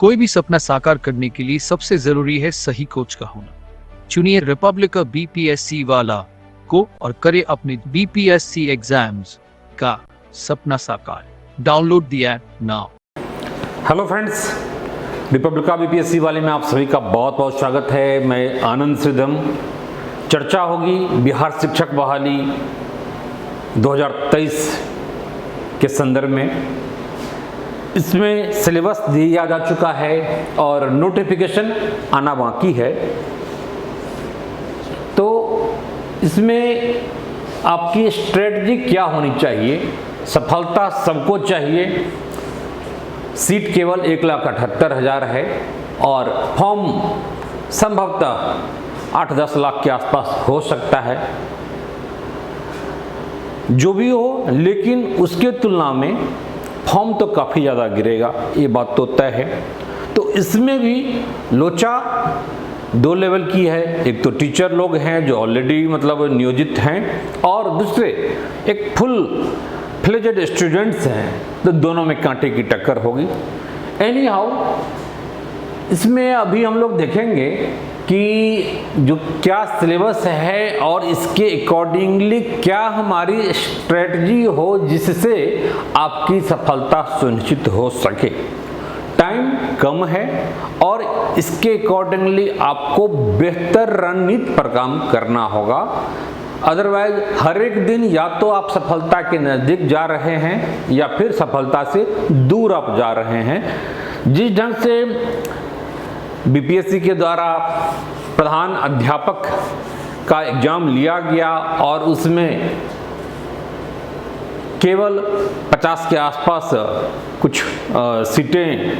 कोई भी सपना साकार करने के लिए सबसे जरूरी है सही कोच का होना। चुनिए रिपब्लिका बीपीएससी वाला को और करे अपने बीपीएससी एग्जाम्स का सपना साकार। Download the app now. Hello friends, Republica BPSC वाले में आप सभी का बहुत बहुत स्वागत है। मैं आनंद श्रीधम। चर्चा होगी बिहार शिक्षक बहाली 2023 के संदर्भ में। इसमें सिलेबस दिया जा चुका है और नोटिफिकेशन आना बाकी है। तो इसमें आपकी स्ट्रेटजी क्या होनी चाहिए? सफलता सबको चाहिए। सीट केवल 1,78,000 है और फॉर्म संभवतः 8-10 लाख के आसपास हो सकता है, जो भी हो, लेकिन उसके तुलना में फॉर्म तो काफ़ी ज़्यादा गिरेगा, ये बात तो तय है। तो इसमें भी लोचा 2 लेवल की है। एक तो टीचर लोग हैं जो ऑलरेडी नियोजित हैं, और दूसरे एक फुल फ्लेजेड स्टूडेंट्स हैं। तो दोनों में कांटे की टक्कर होगी। एनी हाउ, इसमें अभी हम लोग देखेंगे कि जो क्या सिलेबस है और इसके अकॉर्डिंगली क्या हमारी स्ट्रेटजी हो जिससे आपकी सफलता सुनिश्चित हो सके। टाइम कम है और इसके अकॉर्डिंगली आपको बेहतर रणनीति पर काम करना होगा। अदरवाइज हर एक दिन या तो आप सफलता के नज़दीक जा रहे हैं या फिर सफलता से दूर आप जा रहे हैं। जिस ढंग से बीपीएससी के द्वारा प्रधान अध्यापक का एग्जाम लिया गया और उसमें केवल 50 के आसपास कुछ सीटें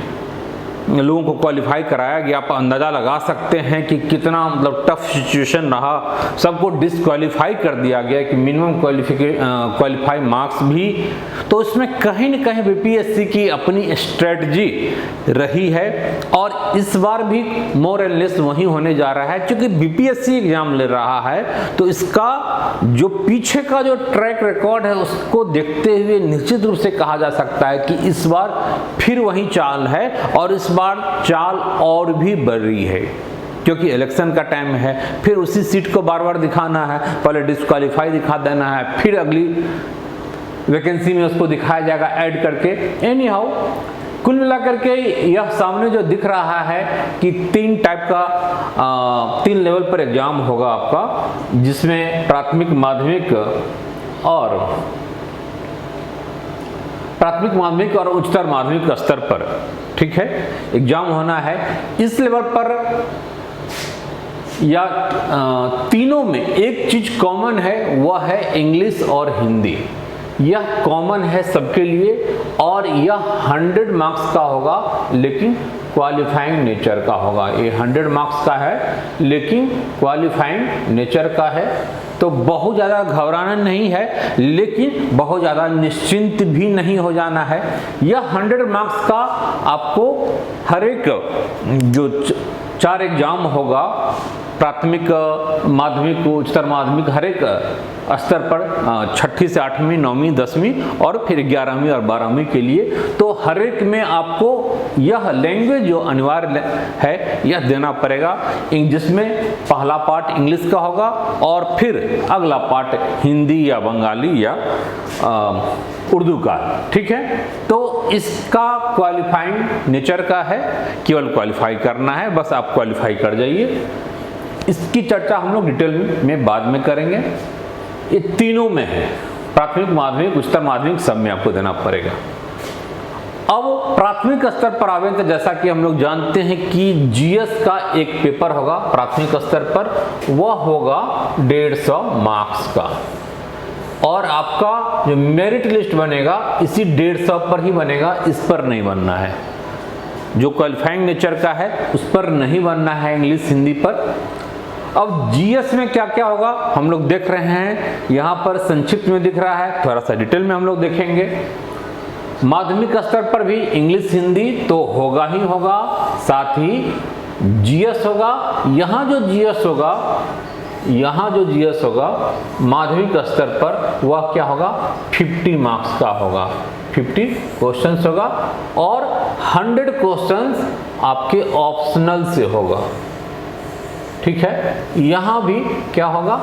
लोगों को क्वालिफाई कराया गया, आप अंदाज़ा लगा सकते हैं कि कितना टफ सिचुएशन रहा। सबको डिसक्वालीफाई कर दिया गया कि मिनिमम क्वालिफाई मार्क्स भी। तो इसमें कहीं न कहीं बीपीएससी की अपनी स्ट्रेटजी रही है और इस बार भी मोर एंड लेस वही होने जा रहा है। क्योंकि बीपीएससी एग्जाम ले रहा है तो इसका जो पीछे का जो ट्रैक रिकॉर्ड है उसको देखते हुए निश्चित रूप से कहा जा सकता है कि इस बार फिर वही चाल है, और इस बार चाल और भी बढ़ रही है। क्योंकि इलेक्शन का टाइम है, फिर उसी सीट को बार बार दिखाना है। पहले डिस्क्वालीफाई दिखा देना है, फिर अगली वैकेंसी में उसको दिखाया जाएगा ऐड करके। एनी हाउ, कुल मिलाकर के यह सामने जो दिख रहा है कि 3 टाइप का 3 लेवल पर एग्जाम होगा आपका, जिसमें प्राथमिक माध्यमिक और उच्चतर माध्यमिक स्तर पर, ठीक है, एग्जाम होना है। इस लेवल पर या तीनों में एक चीज कॉमन है, वह है इंग्लिश और हिंदी। यह कॉमन है सबके लिए और यह 100 मार्क्स का होगा, लेकिन क्वालिफाइंग नेचर का होगा। ये 100 मार्क्स का है लेकिन क्वालिफाइंग नेचर का है। तो बहुत ज़्यादा घबराना नहीं है, लेकिन बहुत ज़्यादा निश्चिंत भी नहीं हो जाना है। यह 100 मार्क्स का आपको हर एक जो 4 एग्जाम होगा, प्राथमिक माध्यमिक उच्चतर माध्यमिक, हर एक स्तर पर 6ठी से 8वीं 9वीं 10वीं और फिर 11वीं और 12वीं के लिए, तो हर एक में आपको यह लैंग्वेज जो अनिवार्य है यह देना पड़ेगा, जिसमें पहला पार्ट इंग्लिश का होगा और फिर अगला पार्ट हिंदी या बंगाली या उर्दू का, ठीक है। तो इसका क्वालिफाइंग नेचर का है, केवल क्वालिफाई करना है, बस आप क्वालिफाई कर जाइए। इसकी चर्चा हम लोग डिटेल में बाद में करेंगे। ये तीनों में है, प्राथमिक माध्यमिक उच्चतर माध्यमिक, सब में आपको देना पड़ेगा। अब प्राथमिक स्तर पर आवे तो जैसा कि हम लोग जानते हैं कि जीएस का एक पेपर होगा प्राथमिक स्तर पर, वह होगा 150 मार्क्स का, और आपका जो मेरिट लिस्ट बनेगा इसी 150 पर ही बनेगा, इस पर नहीं बनना है। जो क्वालिफाइंग नेचर का है उस पर नहीं बनना है, इंग्लिश हिंदी पर। अब जीएस में क्या क्या होगा हम लोग देख रहे हैं, यहाँ पर संक्षिप्त में दिख रहा है, थोड़ा सा डिटेल में हम लोग देखेंगे। माध्यमिक स्तर पर भी इंग्लिश हिंदी तो होगा ही होगा, साथ ही जीएस होगा। यहाँ जो जीएस होगा यहाँ जो जीएस होगा माध्यमिक स्तर पर वह क्या होगा 50 मार्क्स का होगा, 50 क्वेश्चंस होगा और 100 क्वेश्चंस आपके ऑप्शनल से होगा। ठीक है, यहाँ भी क्या होगा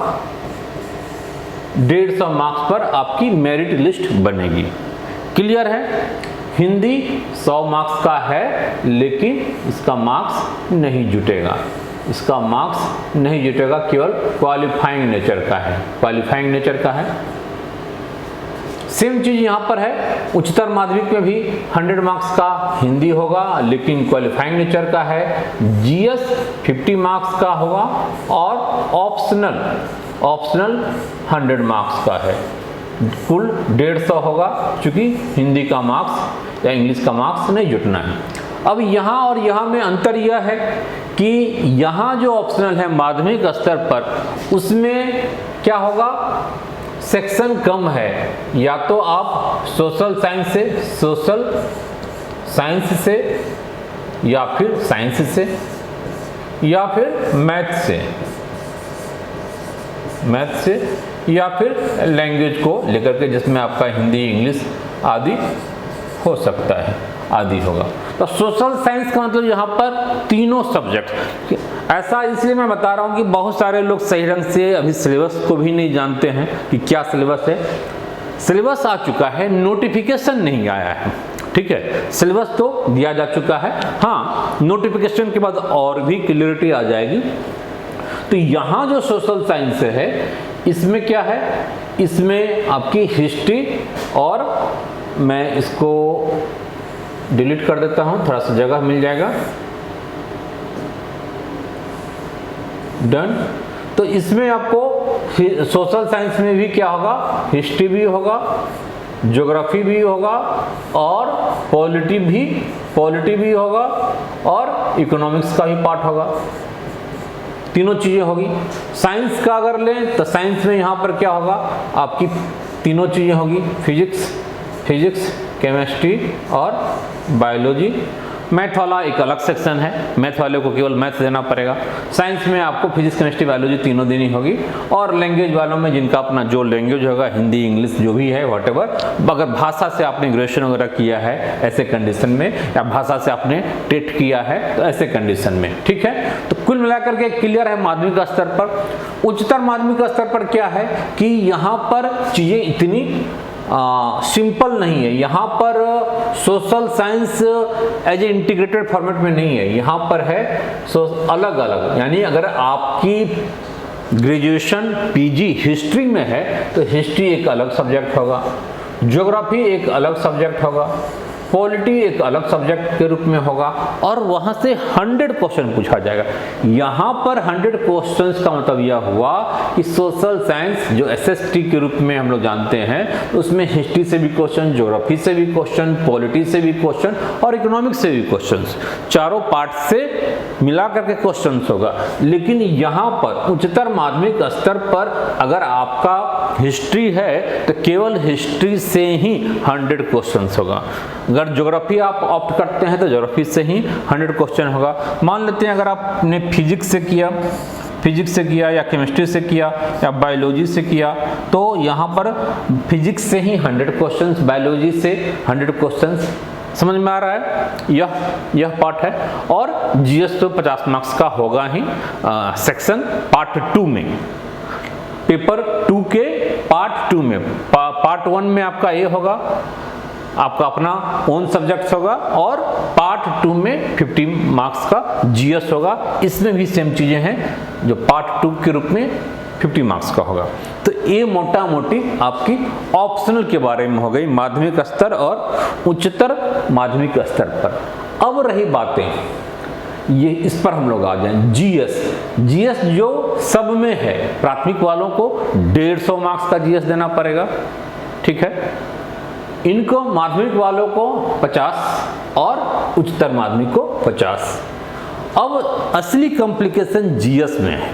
150 मार्क्स पर आपकी मेरिट लिस्ट बनेगी। क्लियर है? हिंदी 100 मार्क्स का है लेकिन इसका मार्क्स नहीं जुटेगा, इसका मार्क्स नहीं जुटेगा, केवल क्वालिफाइंग नेचर का है, क्वालिफाइंग नेचर का है। सेम चीज यहाँ पर है, उच्चतर माध्यमिक में भी 100 मार्क्स का हिंदी होगा लेकिन क्वालिफाइंग नेचर का है। जीएस 50 मार्क्स का होगा और ऑप्शनल 100 मार्क्स का है। कुल 150 होगा क्योंकि हिंदी का मार्क्स या इंग्लिश का मार्क्स नहीं जुटना है। अब यहाँ और यहाँ में अंतर यह है कि यहाँ जो ऑप्शनल है माध्यमिक स्तर पर उसमें क्या होगा सेक्शन कम है, या तो आप सोशल साइंस से या फिर साइंस से या फिर मैथ से या फिर लैंग्वेज को लेकर के जिसमें आपका हिंदी इंग्लिश आदि हो सकता है, आदि होगा। तो सोशल साइंस का मतलब यहाँ पर तीनों सब्जेक्ट। ऐसा इसलिए मैं बता रहा हूँ कि बहुत सारे लोग सही ढंग से अभी सिलेबस को भी नहीं जानते हैं कि क्या सिलेबस है। सिलेबस आ चुका है, नोटिफिकेशन नहीं आया है। ठीक है, सिलेबस तो दिया जा चुका है, हाँ नोटिफिकेशन के बाद और भी क्लियरिटी आ जाएगी। तो यहाँ जो सोशल साइंस है इसमें क्या है, इसमें आपकी हिस्ट्री, और मैं इसको डिलीट कर देता हूँ, थोड़ा सा जगह मिल जाएगा। डन। तो इसमें आपको सोशल साइंस में भी क्या होगा, हिस्ट्री भी होगा, ज्योग्राफी भी होगा और पॉलिटी भी होगा और इकोनॉमिक्स का भी पार्ट होगा, तीनों चीजें होगी। साइंस का अगर लें तो साइंस में यहाँ पर क्या होगा, आपकी तीनों चीजें होगी, फिजिक्स, केमिस्ट्री और बायोलॉजी। मैथ वाला एक अलग सेक्शन है, मैथ वाले को केवल मैथ देना पड़ेगा। साइंस में आपको फिजिक्स, केमिस्ट्री, बायोलॉजी तीनों देनी होगी। और लैंग्वेज वालों में जिनका अपना जो लैंग्वेज होगा, हिंदी, इंग्लिश जो भी है व्हाटएवर, अगर भाषा से आपने ग्रेजुएशन वगैरह किया है ऐसे कंडीशन में, या भाषा से आपने टेट किया है तो ऐसे कंडीशन में। ठीक है, तो कुल मिलाकर के क्लियर है माध्यमिक स्तर पर। उच्चतर माध्यमिक स्तर पर क्या है कि यहाँ पर चीजें इतनी सिंपल नहीं है। यहाँ पर social science as a integrated format में नहीं है, यहाँ पर है अलग अलग। यानी अगर आपकी ग्रेजुएशन पीजी हिस्ट्री में है तो हिस्ट्री एक अलग सब्जेक्ट होगा, ज्योग्राफी एक अलग सब्जेक्ट होगा, पॉलिटी एक अलग सब्जेक्ट के रूप में होगा, और वहां से 100 क्वेश्चन पूछा जाएगा। यहाँ पर 100 क्वेश्चंस का मतलब यह हुआ कि सोशल साइंस जो एसएसटी के रूप में हम लोग जानते हैं, उसमें हिस्ट्री से भी क्वेश्चन, ज्योग्राफी से भी क्वेश्चन, पॉलिटी से भी क्वेश्चन और इकोनॉमिक्स से भी क्वेश्चन, चारों पार्ट से मिला करके क्वेश्चन होगा। लेकिन यहाँ पर उच्चतर माध्यमिक स्तर पर अगर आपका हिस्ट्री है तो केवल हिस्ट्री से ही 100 क्वेश्चन होगा। अगर ज्योग्राफी आप ऑप्ट करते हैं तो ज्योग्राफी से ही 100 क्वेश्चन होगा। मान लेते हैं अगर आपने फिजिक्स से किया या केमिस्ट्री से किया या बायोलॉजी से किया, तो यहाँ पर फिजिक्स से ही 100 क्वेश्चंस, बायोलॉजी से 100 क्वेश्चंस। समझ में आ रहा है? यह पार्ट है। और जीएस तो 50 मार्क्स का होगा ही सेक्शन पार्ट 2 में, पेपर 2 के पार्ट 2 में। पार्ट 1 में आपका ये होगा, आपका अपना ओन सब्जेक्ट्स होगा, और पार्ट 2 में 50 मार्क्स का जीएस होगा। इसमें भी सेम चीजें हैं जो पार्ट 2 के रूप में 50 मार्क्स का होगा। तो ये मोटा मोटी आपकी ऑप्शनल के बारे में हो गई माध्यमिक स्तर और उच्चतर माध्यमिक स्तर पर। अब रही बातें, ये इस पर हम लोग आ जाएं, जीएस जो सब में है, प्राथमिक वालों को 150 मार्क्स का जीएस देना पड़ेगा। ठीक है, इनको माध्यमिक वालों को 50 और उच्चतर माध्यमिक को 50। अब असली कॉम्प्लिकेशन जीएस में है।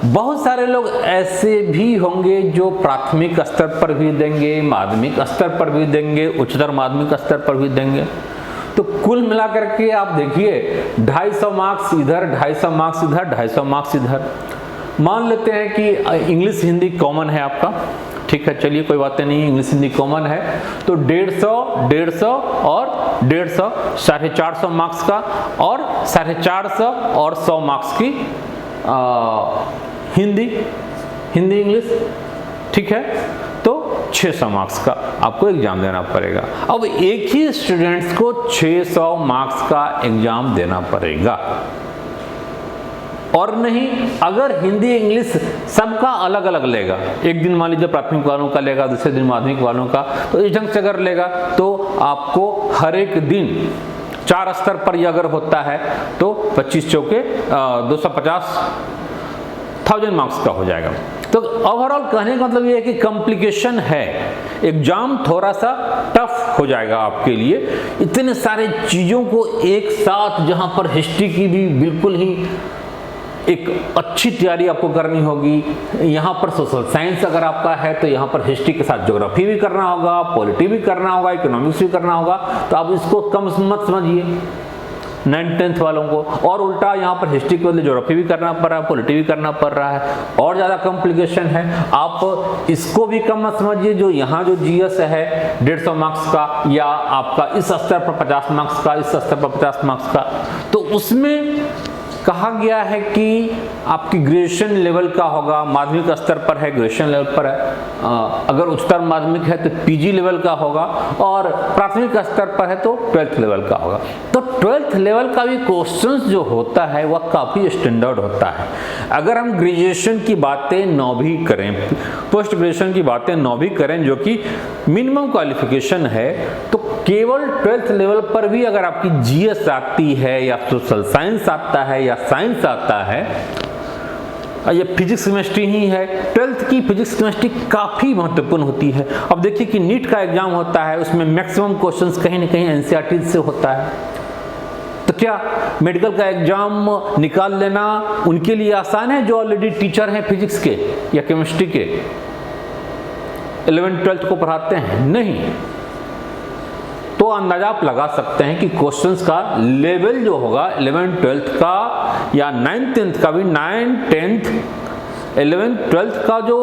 बहुत सारे लोग ऐसे भी होंगे जो प्राथमिक स्तर पर भी देंगे, माध्यमिक स्तर पर भी देंगे, उच्चतर माध्यमिक स्तर पर भी देंगे। तो कुल मिलाकर के आप देखिए 250 मार्क्स इधर, 250 मार्क्स इधर, 250 मार्क्स इधर। मान लेते हैं कि इंग्लिश हिंदी कॉमन है आपका, ठीक है, चलिए कोई बातें नहीं, इंग्लिश हिंदी कॉमन है, तो 150 और 150 450 मार्क्स का, और 450 और 100 मार्क्स की हिंदी इंग्लिश, ठीक है, तो 600 मार्क्स का आपको एग्जाम देना पड़ेगा। अब एक ही स्टूडेंट्स को 600 मार्क्स का एग्जाम देना पड़ेगा, और नहीं अगर हिंदी इंग्लिश सबका अलग अलग लेगा, एक दिन मान लीजिए प्राथमिक वालों का लेगा, दूसरे दिन माध्यमिक वालों का, तो इस ढंग से अगर लेगा तो आपको हर एक दिन 4 स्तर पर यह अगर होता है तो 25 चौके 250,000 मार्क्स का हो जाएगा। तो ओवरऑल कहने का मतलब ये है कि कॉम्प्लिकेशन है, एग्जाम थोड़ा सा टफ हो जाएगा आपके लिए, इतने सारे चीज़ों को एक साथ, जहाँ पर हिस्ट्री की भी बिल्कुल ही एक अच्छी तैयारी आपको करनी होगी, यहाँ पर सोशल साइंस अगर आपका है तो यहाँ पर हिस्ट्री के साथ ज्योग्राफी भी करना होगा, पॉलिटी भी करना होगा, इकोनॉमिक्स भी करना होगा, तो आप इसको कम मत समझिए 9th-10th वालों को, और उल्टा यहाँ पर हिस्ट्री के बदले ज्योग्राफी भी करना पड़ रहा है, पॉलिटी भी करना पड़ रहा है, और ज़्यादा कॉम्प्लिकेशन है। आप इसको भी कम मत समझिए, जो यहाँ जो जीएस है 150 मार्क्स का, या आपका इस स्तर पर 50 मार्क्स का, इस स्तर पर 50 मार्क्स का, तो उसमें कहा गया है कि आपकी ग्रेजुएशन लेवल का होगा, माध्यमिक स्तर पर है, ग्रेजुएशन लेवल पर है, अगर उच्चतर माध्यमिक है तो पीजी लेवल का होगा, और प्राथमिक स्तर पर है तो 12th लेवल का होगा। तो 12th लेवल का भी क्वेश्चंस जो होता है वह काफ़ी स्टैंडर्ड होता है। अगर हम ग्रेजुएशन की बातें 9वीं करें, पोस्ट ग्रेजुएशन की बातें 9वीं करें, जो कि मिनिमम क्वालिफिकेशन है, तो केवल 12th लेवल पर भी अगर आपकी जीएस आती है, या सोशल साइंस आता है, या साइंस आता है, ये फिजिक्स केमिस्ट्री ही है, 12th की फिजिक्स केमिस्ट्री काफ़ी महत्वपूर्ण होती है। अब देखिए कि नीट का एग्जाम होता है, उसमें मैक्सिमम क्वेश्चंस कहीं ना कहीं एनसीईआरटी से होता है, तो क्या मेडिकल का एग्जाम निकाल लेना उनके लिए आसान है जो ऑलरेडी टीचर हैं फिजिक्स के या केमिस्ट्री के, 11th-12th को पढ़ाते हैं? नहीं। तो अंदाजा आप लगा सकते हैं कि क्वेश्चंस का लेवल जो होगा 11th-12th का, या 9th-10th का भी, 9th, 10th, 11th, 12th का जो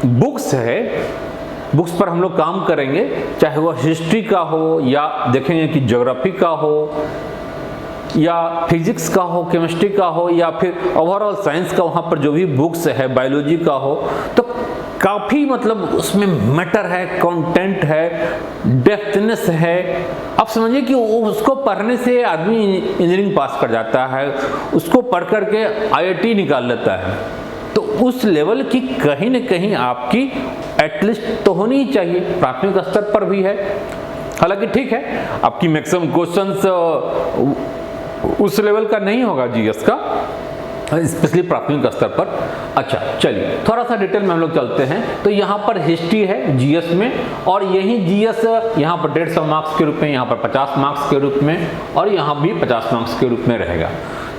बुक्स है, बुक्स पर हम लोग काम करेंगे, चाहे वह हिस्ट्री का हो, या देखेंगे कि ज्योग्राफी का हो, या फिजिक्स का हो, केमिस्ट्री का हो, या फिर ओवरऑल साइंस का, वहाँ पर जो भी बुक्स है, बायोलॉजी का हो, तो काफ़ी मतलब उसमें मैटर है, कंटेंट है, डेप्थनेस है। आप समझिए कि उसको पढ़ने से आदमी इंजीनियरिंग पास कर जाता है, उसको पढ़ करके आईआईटी निकाल लेता है, तो उस लेवल की कहीं न कहीं आपकी एटलीस्ट तो होनी ही चाहिए, प्राथमिक स्तर पर भी है। हालांकि ठीक है, आपकी मैक्सिमम क्वेश्चंस उस लेवल का नहीं होगा जीएस का, स्पेशली प्राथमिक स्तर पर। अच्छा चलिए थोड़ा सा डिटेल में हम लोग चलते हैं। तो यहाँ पर हिस्ट्री है जीएस में, और यही जीएस यहाँ पर 150 मार्क्स के रूप में, यहाँ पर 50 मार्क्स के रूप में, और यहाँ भी 50 मार्क्स के रूप में रहेगा।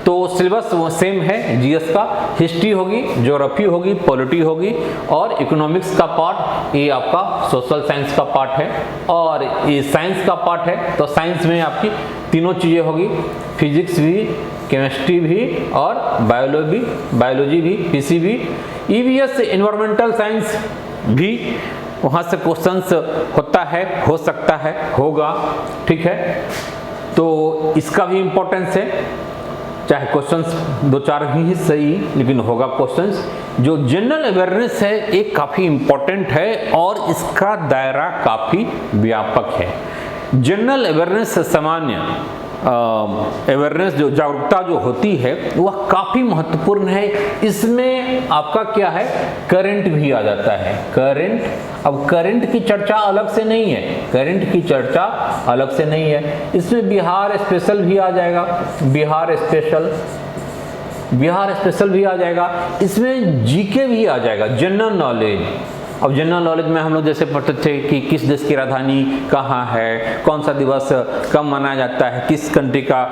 तो सिलेबस सेम है जीएस का, हिस्ट्री होगी, ज्योग्राफी होगी, पॉलिटी होगी, और इकोनॉमिक्स का पार्ट, ये आपका सोशल साइंस का पार्ट है, और ये साइंस का पार्ट है। तो साइंस में आपकी तीनों चीज़ें होगी, फिजिक्स भी, केमिस्ट्री भी, और बायोलॉजी भी, पीसीबी, ईवीएस एनवायरमेंटल साइंस भी, वहाँ से क्वेश्चंस होता है, हो सकता है, होगा, ठीक है। तो इसका भी इम्पोर्टेंस है, चाहे क्वेश्चंस 2-4 ही सही, लेकिन होगा क्वेश्चंस। जो जनरल अवेयरनेस है एक काफ़ी इम्पोर्टेंट है, और इसका दायरा काफ़ी व्यापक है। जनरल अवेयरनेस सामान्य अवेयरनेस जो जागरूकता जो होती है वह काफ़ी महत्वपूर्ण है। इसमें आपका क्या है, करंट भी आ जाता है। करंट, अब करंट की चर्चा अलग से नहीं है, करंट की चर्चा अलग से नहीं है, इसमें बिहार स्पेशल भी आ जाएगा, बिहार स्पेशल भी आ जाएगा, इसमें जीके भी आ जाएगा, जनरल नॉलेज। अब जनरल नॉलेज में हम लोग जैसे पढ़ते थे कि किस देश की राजधानी कहाँ है, कौन सा दिवस कब मनाया जाता है, किस कंट्री का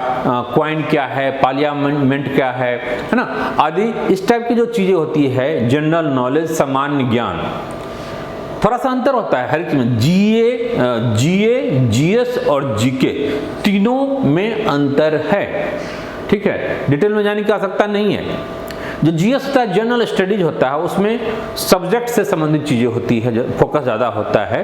क्वाइन क्या है, पार्लियामेंट क्या है ना, आदि इस टाइप की जो चीज़ें होती है जनरल नॉलेज, सामान्य ज्ञान। थोड़ा सा अंतर होता है हर चीज में, जीए, जीएस और जीके तीनों में अंतर है, ठीक है। डिटेल में जाने की आवश्यकता नहीं है। जो जीएस होता है जनरल स्टडीज होता है, उसमें सब्जेक्ट से संबंधित चीजें होती है, फोकस ज्यादा होता है।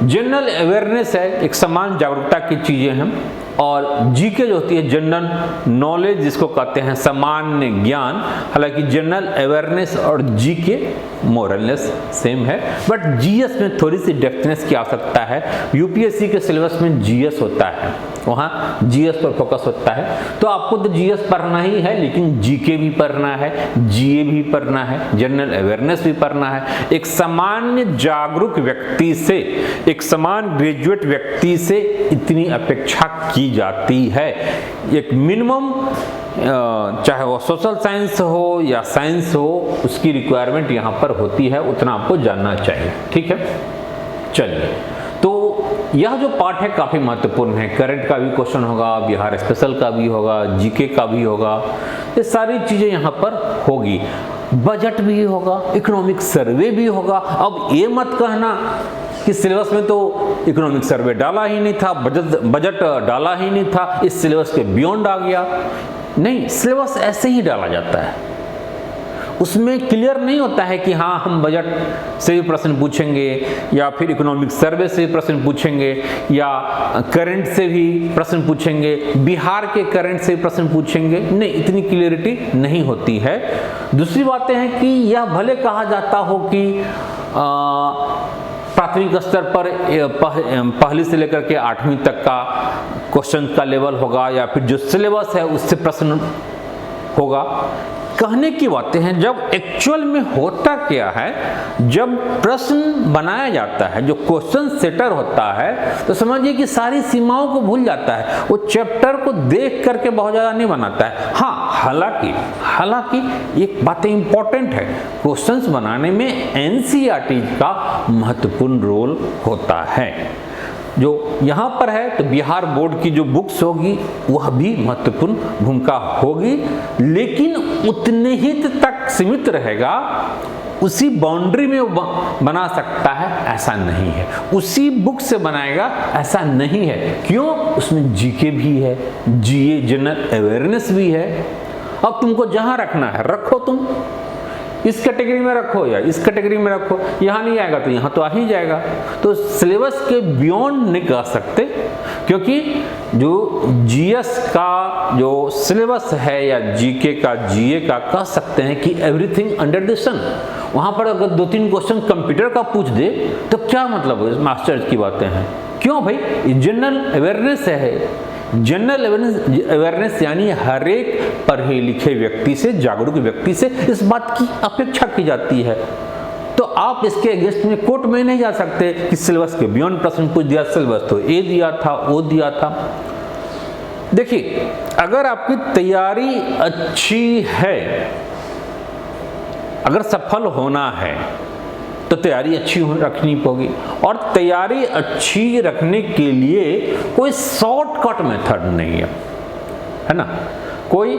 जनरल अवेयरनेस है, एक समान जागरूकता की चीजें हैं। और जीके जो होती है जनरल नॉलेज, जिसको कहते हैं सामान्य ज्ञान। हालांकि जनरल अवेयरनेस और जीके मोरलेस सेम है, बट जीएस में थोड़ी सी डेप्थनेस की आवश्यकता है। यूपीएससी के सिलेबस में जीएस होता है, वहाँ जीएस पर फोकस होता है। तो आपको तो जीएस पढ़ना ही है, लेकिन जीके भी पढ़ना है, जीए भी पढ़ना है, जनरल अवेयरनेस भी पढ़ना है। एक सामान्य जागरूक व्यक्ति से, एक समान ग्रेजुएट व्यक्ति से इतनी अपेक्षा की जाती है। एक मिनिमम, चाहे वो सोशल साइंस हो या साइंस हो, उसकी रिक्वायरमेंट यहाँ पर होती है, उतना आपको जानना चाहिए। ठीक है, चलिए, तो यह जो पार्ट है काफी महत्वपूर्ण है। करंट का भी क्वेश्चन होगा, बिहार स्पेशल का भी होगा, जीके का भी होगा, ये सारी चीजें यहाँ पर होगी। बजट भी होगा, इकोनॉमिक सर्वे भी होगा। अब ये मत कहना कि सिलेबस में तो इकोनॉमिक सर्वे डाला ही नहीं था, बजट डाला ही नहीं था, इस सिलेबस के बियॉन्ड आ गया। नहीं, सिलेबस ऐसे ही डाला जाता है, उसमें क्लियर नहीं होता है कि हाँ हम बजट से भी प्रश्न पूछेंगे, या फिर इकोनॉमिक सर्वे से भी प्रश्न पूछेंगे, या करंट से भी प्रश्न पूछेंगे, बिहार के करंट से भी प्रश्न पूछेंगे। नहीं, इतनी क्लियरिटी नहीं होती है। दूसरी बातें हैं कि यह भले कहा जाता हो कि प्राथमिक स्तर पर पहली से लेकर के 8वीं तक का क्वेश्चन का लेवल होगा, या फिर जो सिलेबस है उससे प्रश्न होगा। कहने की बातें हैं, जब एक्चुअल में होता क्या है, जब प्रश्न बनाया जाता है, जो क्वेश्चन सेटर होता है, तो समझिए कि सारी सीमाओं को भूल जाता है, वो चैप्टर को देख करके बहुत ज़्यादा नहीं बनाता है। हाँ, हालांकि एक बात इंपॉर्टेंट है, क्वेश्चंस बनाने में एनसीईआरटी का महत्वपूर्ण रोल होता है। जो यहाँ पर है तो बिहार बोर्ड की जो बुक्स होगी वह भी महत्वपूर्ण भूमिका होगी, लेकिन उतने ही तक सीमित रहेगा, उसी बाउंड्री में बना सकता है ऐसा नहीं है, उसी बुक से बनाएगा ऐसा नहीं है। क्यों? उसमें जीके भी है, जीए जनरल अवेयरनेस भी है। अब तुमको जहां रखना है रखो, तुम इस कैटेगरी में रखो या इस कैटेगरी में रखो, यहाँ नहीं आएगा तो यहाँ तो आ ही जाएगा। तो सिलेबस के बियॉन्ड नहीं कह सकते, क्योंकि जो जीएस का जो सिलेबस है या जीके का, जीए का, कह सकते हैं कि एवरीथिंग अंडर द सन। वहाँ पर अगर 2-3 क्वेश्चन कंप्यूटर का पूछ दे तो क्या मतलब मास्टर्स की बातें हैं। क्यों भाई? जनरल अवेयरनेस है। जनरल अवेयरनेस यानी हर एक पढ़े लिखे व्यक्ति से, जागरूक व्यक्ति से इस बात की अपेक्षा की जाती है। तो आप इसके अगेंस्ट में कोर्ट में नहीं जा सकते कि सिलेबस के बियॉन्ड प्रश्न पूछ दिया, सिलेबस तो ए दिया था, ओ दिया था। देखिए, अगर आपकी तैयारी अच्छी है, अगर सफल होना है तो तैयारी अच्छी रखनी होगी, और तैयारी अच्छी रखने के लिए कोई शॉर्टकट मेथड नहीं है ना, कोई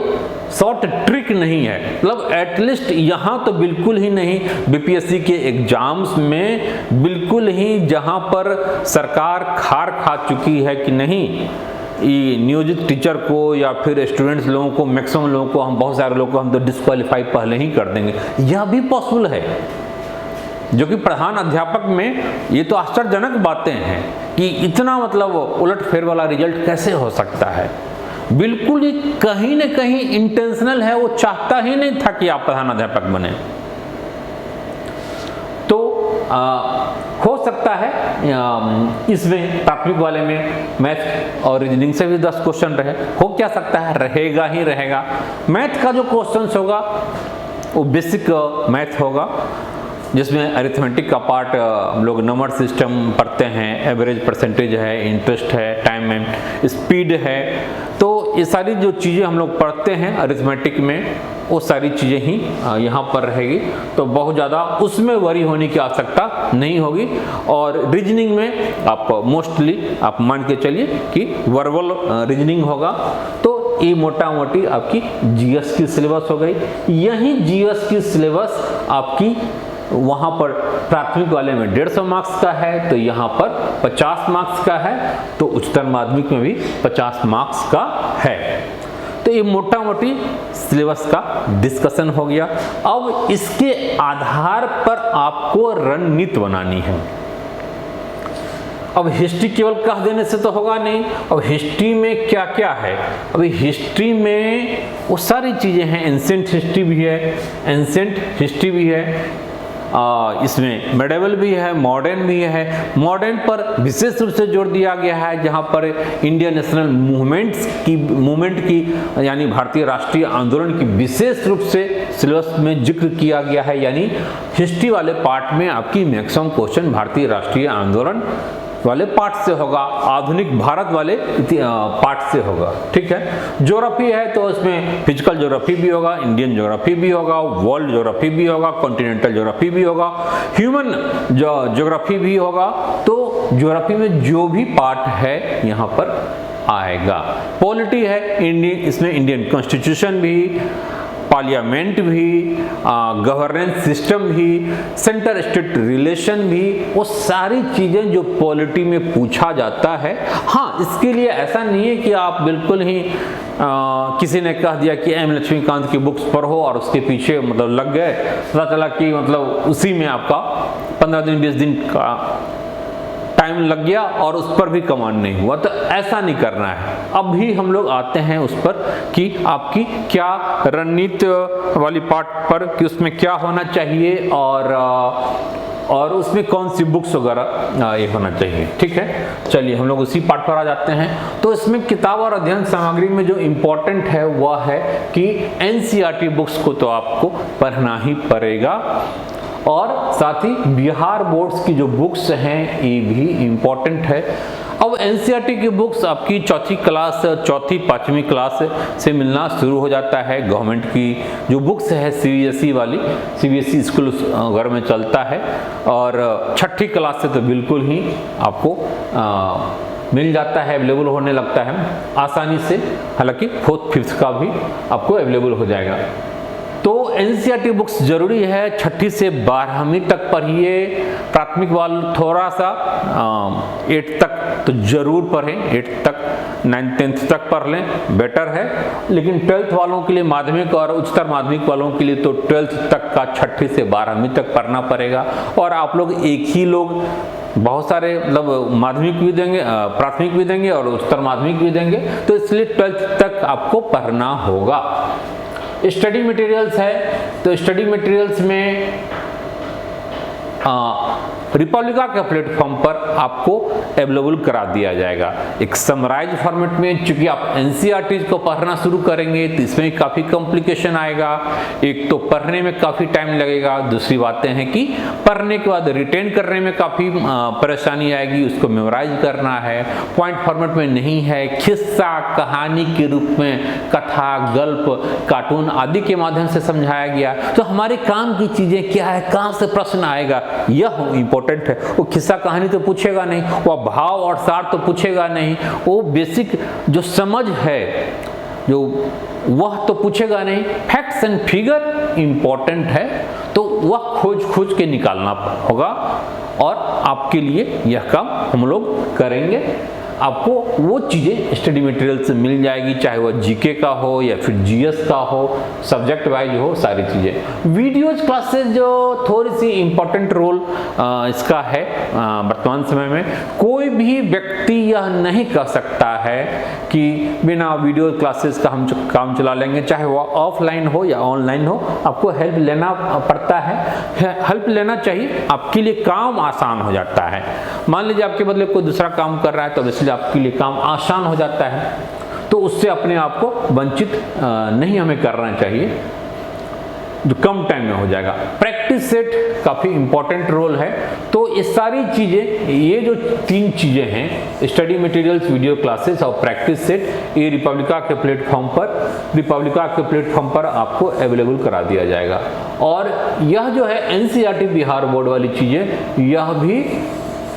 शॉर्ट ट्रिक नहीं है। मतलब एटलीस्ट यहाँ तो बिल्कुल ही नहीं, बीपीएससी के एग्जाम्स में बिल्कुल ही जहाँ पर सरकार खार खा चुकी है कि नहीं, ये नियोजित टीचर को या फिर स्टूडेंट्स लोगों को, मैक्सिमम लोगों को, हम बहुत सारे लोगों को हम तो डिस्क्वालीफाई पहले ही कर देंगे, यह भी पॉसिबल है। जो कि प्रधान अध्यापक में ये तो आश्चर्यजनक बातें हैं कि इतना मतलब उलटफेर वाला रिजल्ट कैसे हो सकता है। बिल्कुल ही कहीं न कहीं इंटेंशनल है, वो चाहता ही नहीं था कि आप प्रधान अध्यापक बने। तो हो सकता है इसमें प्राथमिक वाले में मैथ और रीजनिंग से भी 10 क्वेश्चन रहे, हो क्या सकता है, रहेगा ही रहेगा। मैथ का जो क्वेश्चन होगा वो बेसिक मैथ होगा, जिसमें अरिथमेटिक का पार्ट हम लोग नंबर सिस्टम पढ़ते हैं, एवरेज परसेंटेज है, इंटरेस्ट है, टाइम एंड स्पीड है। तो ये सारी जो चीज़ें हम लोग पढ़ते हैं अरिथमेटिक में, वो सारी चीज़ें ही यहाँ पर रहेगी। तो बहुत ज़्यादा उसमें वरी होने की आवश्यकता नहीं होगी। और रीजनिंग में आप मोस्टली आप मान के चलिए कि वर्बल रीजनिंग होगा। तो ये मोटा मोटी आपकी जीएस की सिलेबस हो गई। यही जीएस की सिलेबस आपकी वहाँ पर प्राथमिक वाले में 150 मार्क्स का है, तो यहाँ पर 50 मार्क्स का है, तो उच्चतर माध्यमिक में भी 50 मार्क्स का है। तो ये मोटा मोटी सिलेबस का डिस्कशन हो गया। अब इसके आधार पर आपको रणनीति बनानी है। अब हिस्ट्री केवल कह देने से तो होगा नहीं। अब हिस्ट्री में क्या क्या है, अभी हिस्ट्री में वो सारी चीज़ें हैं। एंशिएंट हिस्ट्री भी है, एंशिएंट हिस्ट्री भी है, इसमें मेडिवल भी है, मॉडर्न भी है। मॉडर्न पर विशेष रूप से जोर दिया गया है, जहाँ पर इंडियन नेशनल मूवमेंट की यानी भारतीय राष्ट्रीय आंदोलन की विशेष रूप से सिलेबस में जिक्र किया गया है। यानी हिस्ट्री वाले पार्ट में आपकी मैक्सिमम क्वेश्चन भारतीय राष्ट्रीय आंदोलन वाले पार्ट से होगा, आधुनिक भारत वाले पार्ट से होगा। ठीक है। ज्योग्राफी है तो उसमें फिजिकल ज्योग्राफी भी होगा, इंडियन ज्योग्राफी भी होगा, वर्ल्ड ज्योग्राफी भी होगा, कॉन्टिनेंटल ज्योग्राफी भी होगा, ह्यूमन ज्योग्राफी भी होगा। तो ज्योग्राफी में जो भी पार्ट है यहाँ पर आएगा। पॉलिटी है, इसमें इंडियन कॉन्स्टिट्यूशन भी, पार्लियामेंट भी, गवर्नेंस सिस्टम भी, सेंटर स्टेट रिलेशन भी, वो सारी चीज़ें जो पॉलिटी में पूछा जाता है। हाँ, इसके लिए ऐसा नहीं है कि आप बिल्कुल ही किसी ने कह दिया कि एम लक्ष्मीकांत की बुक्स पढ़ो और उसके पीछे मतलब लग गए, पता चला कि मतलब उसी में आपका 15 दिन 20 दिन का टाइम लग गया और उस पर भी कमांड नहीं हुआ। तो ऐसा नहीं करना है। अब भी हम लोग आते हैं उस पर कि आपकी क्या रणनीति वाली पार्ट पर कि उसमें क्या होना चाहिए और उसमें कौन सी बुक्स वगैरह ये होना चाहिए। ठीक है, चलिए हम लोग उसी पार्ट पर आ जाते हैं। तो इसमें किताब और अध्ययन सामग्री में जो इम्पोर्टेंट है वह है कि एनसीईआरटी बुक्स को तो आपको पढ़ना ही पड़ेगा और साथ ही बिहार बोर्ड्स की जो बुक्स हैं ये भी इम्पोर्टेंट है। अब एनसीईआरटी की बुक्स आपकी चौथी 5वीं क्लास से मिलना शुरू हो जाता है। गवर्नमेंट की जो बुक्स है सीबीएसई वाली, सीबीएसई स्कूल घर में चलता है और 6ठी क्लास से तो बिल्कुल ही आपको मिल जाता है, अवेलेबल होने लगता है आसानी से। हालांकि 4th 5th का भी आपको अवेलेबल हो जाएगा। तो एनसीईआरटी बुक्स जरूरी है। 6ठी से 12वीं तक पढ़िए। प्राथमिक वाले थोड़ा सा 8 तक तो जरूर पढ़ें, 8 तक 9th 10th तक पढ़ लें, बेटर है। लेकिन 12th वालों के लिए, माध्यमिक और उच्चतर माध्यमिक वालों के लिए तो 12th तक का 6ठी से 12वीं तक पढ़ना पड़ेगा। और आप लोग एक ही लोग बहुत सारे मतलब माध्यमिक भी देंगे, प्राथमिक भी देंगे और उच्चतर माध्यमिक भी देंगे, तो इसलिए 12th तक आपको पढ़ना होगा। स्टडी मटेरियल्स है तो स्टडी मटेरियल्स में रिपब्लिका के प्लेटफॉर्म पर आपको अवेलेबल करा दिया जाएगा एक समराइज फॉर्मेट में। चूंकि आप एनसीईआरटी को पढ़ना शुरू करेंगे तो इसमें काफ़ी कॉम्प्लिकेशन आएगा। एक तो पढ़ने में काफ़ी टाइम लगेगा, दूसरी बातें हैं कि पढ़ने के बाद रिटेन करने में काफ़ी परेशानी आएगी, उसको मेमोराइज करना है। पॉइंट फॉर्मेट में नहीं है, खिस्सा कहानी के रूप में कथा, गल्प, कार्टून आदि के माध्यम से समझाया गया। तो हमारे काम की चीज़ें क्या है, कहाँ से प्रश्न आएगा, यह इम्पोर्टेंट है। वो किस्सा कहानी तो पूछेगा नहीं, वो भाव और सार तो पूछेगा नहीं, वो बेसिक जो समझ है जो वह तो पूछेगा नहीं। फैक्ट्स एंड फिगर इंपॉर्टेंट है तो वह खोज के निकालना होगा और आपके लिए यह काम हम लोग करेंगे। आपको वो चीज़ें स्टडी मटेरियल से मिल जाएगी, चाहे वह जीके का हो या फिर जीएस का हो, सब्जेक्ट वाइज हो, सारी चीज़ें। वीडियोज क्लासेस जो थोड़ी सी इम्पोर्टेंट रोल इसका है वर्तमान समय में। कोई भी व्यक्ति यह नहीं कह सकता है कि बिना वीडियो क्लासेस का हम काम चला लेंगे, चाहे वह ऑफलाइन हो या ऑनलाइन हो। आपको हेल्प लेना पड़ता है, हेल्प लेना चाहिए, आपके लिए काम आसान हो जाता है। मान लीजिए आपके बदले कोई दूसरा काम कर रहा है तो इसलिए आपके लिए काम आसान हो जाता है, तो उससे अपने आप को वंचित नहीं हमें करना चाहिए, जो कम टाइम में हो जाएगा। प्रैक्टिस सेट काफ़ी इंपॉर्टेंट रोल है। तो ये सारी चीज़ें, ये जो 3 चीज़ें हैं, स्टडी मटेरियल्स, वीडियो क्लासेस और प्रैक्टिस सेट, ये रिपब्लिका के प्लेटफॉर्म पर आपको अवेलेबल करा दिया जाएगा। और यह जो है एनसीईआरटी बिहार बोर्ड वाली चीज़ें,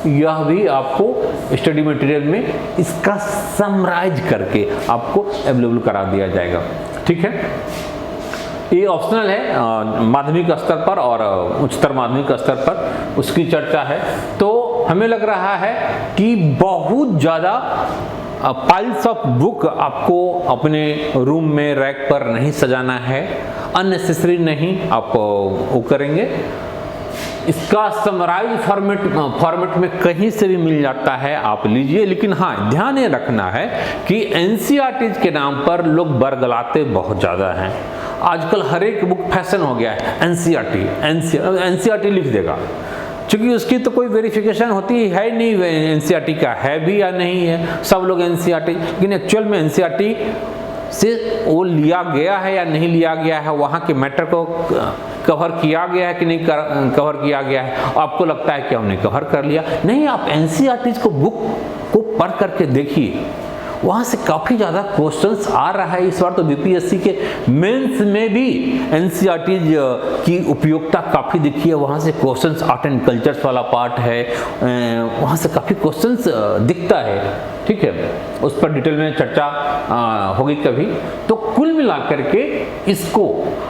यह भी आपको स्टडी मटेरियल में इसका समराइज करके आपको अवेलेबल करा दिया जाएगा। ठीक है, ये ऑप्शनल है माध्यमिक स्तर पर और उच्चतर माध्यमिक स्तर पर उसकी चर्चा है। तो हमें लग रहा है कि बहुत ज़्यादा पाइल्स ऑफ बुक आपको अपने रूम में रैक पर नहीं सजाना है, अननेसेसरी नहीं आप वो करेंगे। इसका समराइज फॉर्मेट में कहीं से भी मिल जाता है, आप लीजिए। लेकिन हाँ, ध्यान ये रखना है कि एनसीईआरटी के नाम पर लोग बरगलाते बहुत ज़्यादा हैं। आजकल हर एक बुक फैशन हो गया है, एनसीईआरटी लिख देगा, क्योंकि उसकी तो कोई वेरिफिकेशन होती है नहीं, एनसीईआरटी का है भी या नहीं है, सब लोग एनसीईआरटी। लेकिन एक्चुअल में एनसीईआरटी से वो लिया गया है या नहीं लिया गया है, वहाँ के मैटर को कवर किया गया है कि नहीं कवर किया गया है। आपको लगता है कि हमने कवर कर लिया, नहीं, आप एनसीईआरटी को बुक को पढ़ करके देखिए, वहाँ से काफ़ी ज़्यादा क्वेश्चंस आ रहा है। इस बार तो बीपीएससी के मेंस में भी एनसीईआरटी की उपयोगिता काफ़ी दिखी है। वहाँ से क्वेश्चंस आर्ट एंड कल्चर्स वाला पार्ट है, वहाँ से काफ़ी क्वेश्चंस दिखता है। ठीक है, उस पर डिटेल में चर्चा होगी कभी। तो कुल मिला करके इसको,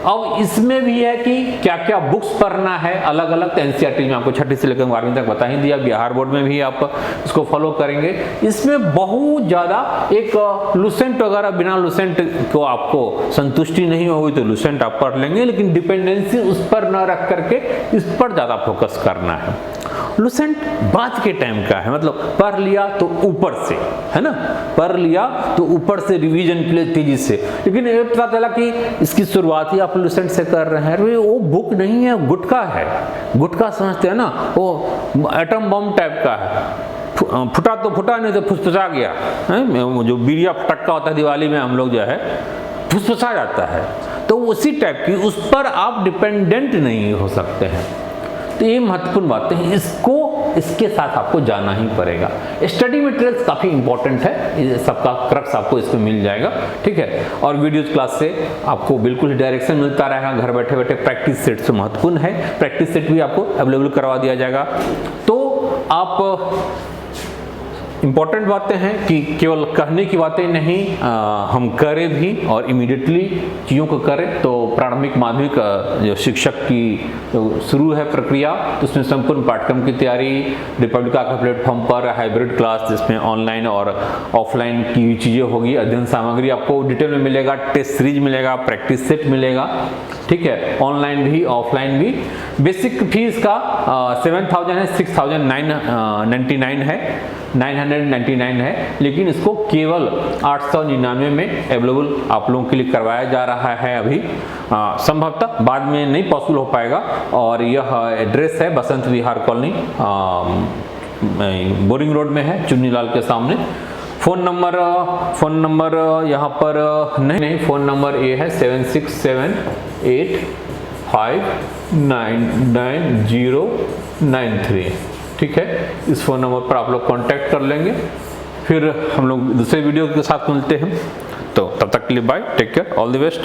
अब इसमें भी है कि क्या क्या बुक्स पढ़ना है अलग अलग। एनसीईआरटी में आपको 6ठी से लेकर 12वीं तक बता ही दिया, बिहार बोर्ड में भी आप इसको फॉलो करेंगे। इसमें बहुत ज़्यादा एक लुसेंट वगैरह, बिना लुसेंट को आपको संतुष्टि नहीं होगी तो लुसेंट आप पढ़ लेंगे, लेकिन डिपेंडेंसी उस पर न रख करके इस पर ज़्यादा फोकस करना है। लुसेंट बाद के टाइम का है, मतलब पढ़ लिया तो ऊपर से, है ना, पढ़ लिया तो ऊपर से रिवीजन के लिए तेजी से। लेकिन ये पता चला कि इसकी शुरुआत ही आप लुसेंट से कर रहे हैं, वो बुक नहीं है, गुटखा है। गुटखा समझते हैं ना, वो एटम बम टाइप का है, फुटा तो फुटा, नहीं तो फुसफुसा गया है। जो बीड़िया फटक्का होता है दिवाली में, हम लोग जो है फुसफुसा जाता है, तो उसी टाइप की, उस पर आप डिपेंडेंट नहीं हो सकते हैं। तो ये महत्वपूर्ण बातें हैं, इसको इसके साथ आपको जाना ही पड़ेगा। स्टडी मटेरियल्स काफ़ी इंपॉर्टेंट है, ये सबका क्रक्स आपको इसमें मिल जाएगा। ठीक है, और वीडियोज क्लास से आपको बिल्कुल डायरेक्शन मिलता रहेगा। घर बैठे बैठे प्रैक्टिस सेट से महत्वपूर्ण है, प्रैक्टिस सेट भी आपको अवेलेबल करवा दिया जाएगा। तो आप इम्पॉर्टेंट बातें हैं कि केवल कहने की बातें नहीं, हम करें भी और इमीडिएटली चीज़ों को करें। तो प्रारंभिक माध्यमिक जो शिक्षक की जो शुरू है प्रक्रिया, तो उसमें संपूर्ण पाठ्यक्रम की तैयारी रिपब्लिका के प्लेटफॉर्म पर हाइब्रिड क्लास, जिसमें ऑनलाइन और ऑफलाइन की चीज़ें होगी। अध्ययन सामग्री आपको डिटेल में मिलेगा, टेस्ट सीरीज मिलेगा, प्रैक्टिस सेट मिलेगा। ठीक है, ऑनलाइन भी ऑफलाइन भी। बेसिक फीस का 7,000 है, 6,999 है, 999 है, लेकिन इसको केवल 899 में अवेलेबल आप लोगों के लिए करवाया जा रहा है अभी। संभवतः बाद में नहीं पॉसिबल हो पाएगा। और यह एड्रेस है Basant Vihar colony, boring road में है, चुन्नीलाल के सामने। फ़ोन नंबर यहाँ पर नहीं, फ़ोन नंबर ये है 7678599093। ठीक है, इस फ़ोन नंबर पर आप लोग कांटेक्ट कर लेंगे। फिर हम लोग दूसरे वीडियो के साथ मिलते हैं। तो तब तक के लिए bye, take care, all the best.